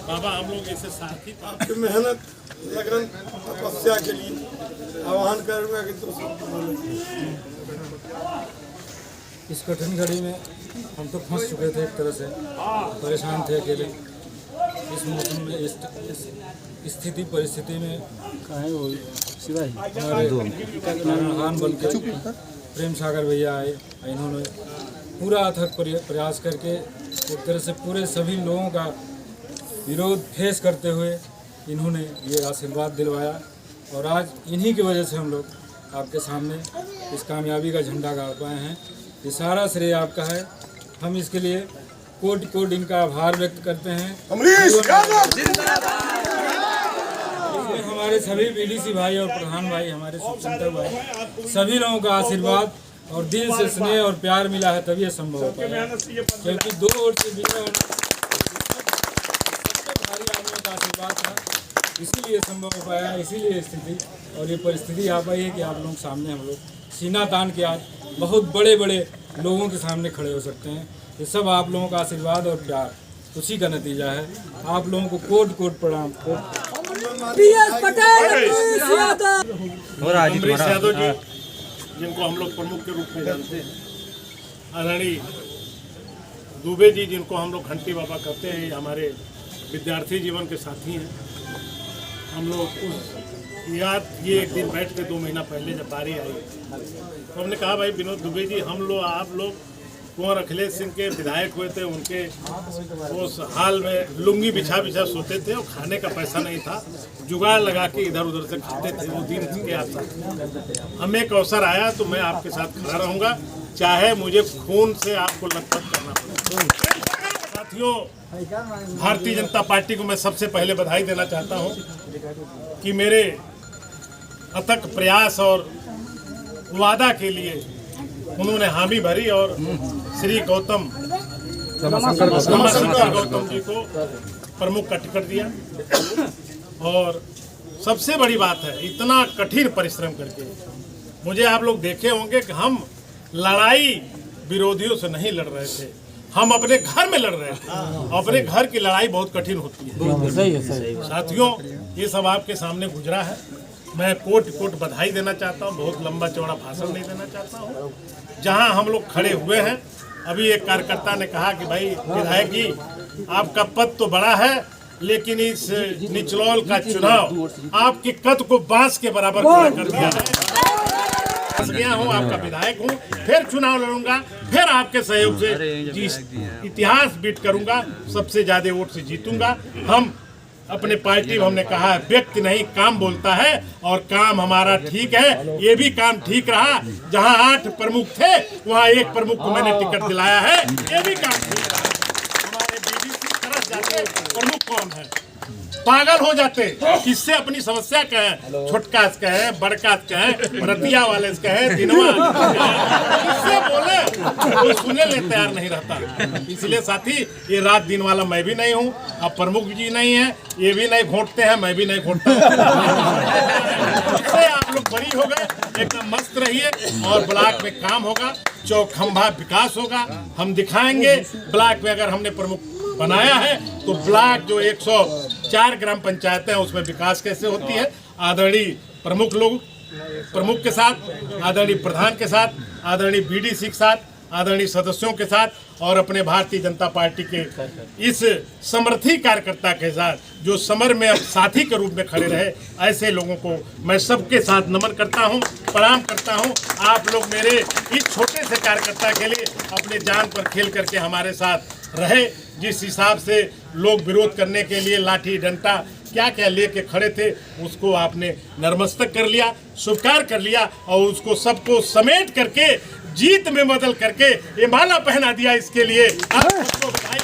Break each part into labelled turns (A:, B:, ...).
A: बाबा हम लोग ऐसे साथी
B: आपकी मेहनत लगन तपस्या के लिए आह्वान करूंगा कि तो सब बोले।
C: इस कठिन घड़ी में हम तो फंस चुके थे, एक तरह से परेशान थे अकेले। इस मौसम में इस स्थिति परिस्थिति में हमारे खान बन के प्रेम सागर भैया आए। इन्होंने पूरा अथक प्रयास करके एक तरह से पूरे सभी लोगों का विरोध फेस करते हुए इन्होंने ये आशीर्वाद दिलवाया और आज इन्हीं की वजह से हम लोग आपके सामने इस कामयाबी का झंडा गाड़ पाए हैं। ये सारा श्रेय आपका है। हम इसके लिए कोटि कोटि इनका आभार व्यक्त करते हैं। हमारे सभी बीडीसी भाई और प्रधान भाई, हमारे सुचिंतक भाई, सभी लोगों का आशीर्वाद और दिल से स्नेह और प्यार मिला है, तभी ये संभव हो पाया। क्योंकि 2 ओर से विजय होना सबसे भारी आदमियों का आशीर्वाद था, इसीलिए संभव हो पाया। इसीलिए स्थिति और ये परिस्थिति आ पाई है कि आप लोग सामने हम लोग सीना तान के आज बहुत बड़े बड़े लोगों के सामने खड़े हो सकते हैं। ये सब आप लोगों का आशीर्वाद और प्यार, उसी का नतीजा है। आप लोगों को कोट कोट प्रणाम।
A: अमरीश यादव जी, जिनको हम लोग प्रमुख के रूप में जानते हैं, आदरणीय दुबे जी, जिनको हम लोग घंटी बाबा कहते हैं, हमारे विद्यार्थी जीवन के साथी हैं। हम लोग उस याद ये एक दिन बैठ के 2 महीना पहले जब बारी आई तो हमने कहा भाई विनोद दुबे जी, हम लोग आप लोग कुंवर अखिलेश सिंह के विधायक हुए थे, उनके उस हाल में लुंगी बिछा बिछा सोते थे और खाने का पैसा नहीं था, जुगाड़ लगा के इधर उधर से खाते थे। वो दिन के आता हमें एक अवसर आया तो मैं आपके साथ खड़ा रहूँगा, चाहे मुझे खून से आपको लथपथ करना पड़े। साथियों, भारतीय जनता पार्टी को मैं सबसे पहले बधाई देना चाहता हूँ कि मेरे अथक प्रयास और वादा के लिए उन्होंने हामी भरी और श्री गौतम जी को प्रमुख का टिकट दिया। और सबसे बड़ी बात है, इतना कठिन परिश्रम करके मुझे आप लोग देखे होंगे कि हम लड़ाई विरोधियों से नहीं लड़ रहे थे, हम अपने घर में लड़ रहे थे। अपने घर की लड़ाई बहुत कठिन होती है। साथियों, ये सब आपके सामने गुजरा है। मैं कोट कोट बधाई देना चाहता हूँ, बहुत लंबा चौड़ा भाषण नहीं देना चाहता हूँ। जहाँ हम लोग खड़े हुए हैं, अभी एक कार्यकर्ता ने कहा कि भाई विधायक जी, आपका पद तो बड़ा है, लेकिन इस निचलौल का चुनाव आपके कद को बांस के बराबर खड़ा कर दिया है। गया हूँ, आपका विधायक हूँ, फिर चुनाव लड़ूंगा, फिर आपके सहयोग से इतिहास बीट करूंगा, सबसे ज्यादा वोट से जीतूंगा। हम अपने पार्टी में हमने कहा है, व्यक्ति नहीं काम बोलता है, और काम हमारा ठीक है। ये भी काम ठीक रहा, जहां 8 प्रमुख थे वहां 1 प्रमुख को मैंने टिकट दिलाया है, ये भी काम ठीक रहा। हमारे बीडीसी तरस जाते प्रमुख कौन है, पागल हो जाते, किससे अपनी समस्या कहें, छोटका कहें, बड़का कहें, रतिया वाले कहें, दिनवा किससे बोले, कोई सुनने ले तैयार नहीं रहता। इसलिए साथी, ये रात दिन वाला मैं भी नहीं हूँ, अब प्रमुख जी नहीं है, ये भी नहीं घोटते हैं, मैं भी नहीं घोटता हूँ। इससे आप लोग बड़ी हो गए, एकदम मस्त रहिए और ब्लॉक में काम होगा, चौखंभा विकास होगा। हम दिखाएंगे ब्लॉक में अगर हमने प्रमुख बनाया है तो ब्लॉक जो 104 ग्राम पंचायतें हैं उसमें विकास कैसे होती है। आदरणीय प्रमुख लोग, प्रमुख के साथ, आदरणीय प्रधान के साथ, आदरणीय बीडीसी के साथ, आदरणीय सदस्यों के साथ और अपने भारतीय जनता पार्टी के इस समर्थी कार्यकर्ता के साथ जो समर में अब साथी के रूप में खड़े रहे, ऐसे लोगों को मैं सबके साथ नमन करता हूं, प्रणाम करता हूं। आप लोग मेरे इस छोटे से कार्यकर्ता के लिए अपने जान पर खेल करके हमारे साथ रहे। जिस हिसाब से लोग विरोध करने के लिए लाठी डंडा क्या क्या लेके खड़े थे, उसको आपने नतमस्तक कर लिया, स्वीकार कर लिया और उसको सबको समेट करके जीत में बदल करके ये माला पहना दिया। इसके लिए आपको बधाई।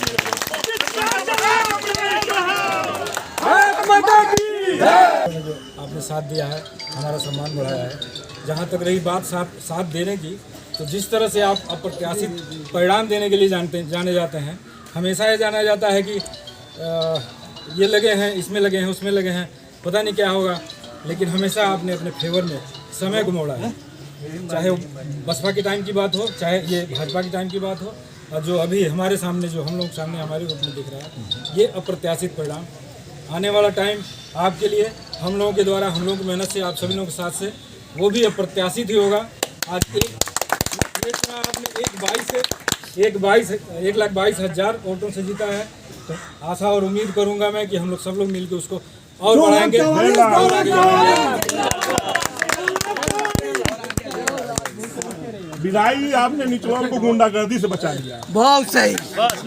C: आपने साथ दिया है, हमारा सम्मान बढ़ाया है। जहाँ तक रही बात साथ देने की, तो जिस तरह से आप अप्रत्याशित परिणाम देने के लिए जाने जाते हैं, हमेशा ये जाना जाता है कि ये लगे हैं, इसमें लगे हैं, उसमें लगे हैं, पता नहीं क्या होगा, लेकिन हमेशा आपने अपने फेवर में समय को मोड़ा है। चाहे वो बसपा के टाइम की बात हो, चाहे ये भाजपा के टाइम की बात हो, और जो अभी हमारे सामने, जो हम लोग सामने हमारे रूप में दिख रहा है, ये अप्रत्याशित परिणाम। आने वाला टाइम आपके लिए हम लोगों के द्वारा, हम लोगों की मेहनत से, आप सभी लोगों के साथ से, वो भी अप्रत्याशित ही होगा। आज आपने 1,22,000 वोटों से जीता है, तो आशा और उम्मीद करूंगा मैं कि हम लोग सब लोग मिलकर उसको और बढ़ाएंगे।
D: विदाई आपने निचलों को गुंडागर्दी से बचा लिया।
E: बहुत सही।
A: बस